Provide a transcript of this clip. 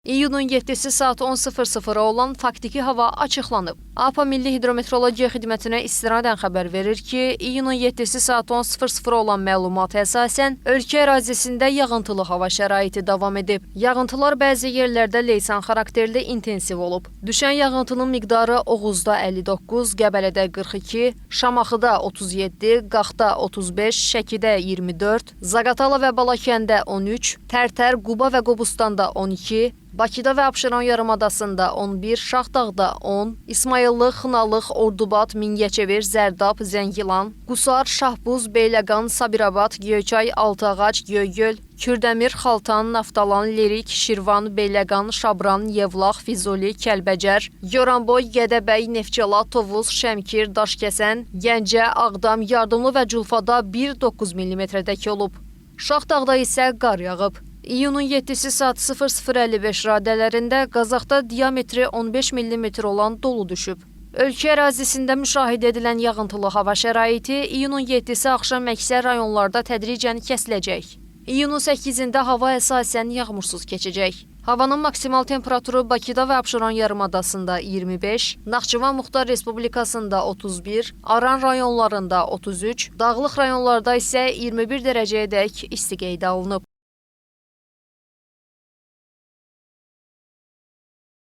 İyunun 7-si saat 10:00-a olan faktiki hava açıqlanıb. APA Milli Hidrometeorologiya Xidmətinə istinadən xəbər verir ki, iyunun 7-si saat 10:00-a olan məlumata əsasən ölkə ərazisində yağıntılı hava şəraiti davam edib. Yağıntılar bəzi yerlərdə leysan xarakterli intensiv olub. Düşən yağıntının miqdarı Oğuzda 59, Qəbələdə 42, Şamaxıda 37, Qaxda 35, Şəkidə 24, Zaqatala və Balakəndə 13, Tərtər, Quba və Qobustanda 12, Bakıda və Abşeron yarımadasında 11, Şaxdağda 10, İsmayıllıq, Xınalıq, Ordubad, Mingəçevir, Zərdab, Zəngilan, Qusar, Şahbuz, Beyləqan, Sabirabad, Göyçay, Altıağac, Göygöl, Kürdəmir, Xaltan, Naftalan, Lerik, Şirvan, Beyləqan, Şabran, Yevlax, Füzuli, Kəlbəcər, Goranboy, Gədəbəy, Neftçala, Tovuz, Şəmkir, Daşkəsən, Gəncə, Ağdam, Yardımlı və Culfada 1,9 mm-dək olub. Şaxdağda isə qar yağıb. İyunun 7-si saat 00:55 radələrində Qazaxda diametri 15 mm olan dolu düşüb. Ölkə ərazisində müşahidə edilən yağıntılı hava şəraiti iyunun 7-si axşam əksər rayonlarda tədricən kəsiləcək. İyunun 8-də hava əsasən yağmursuz keçəcək. Havanın maksimal temperaturu Bakıda və Abşeron yarımadasında 25, Naxçıvan Muxtar Respublikasında 31, Aran rayonlarında 33, dağlıq rayonlarda isə 21 dərəcəyədək isti qeydə alınıb.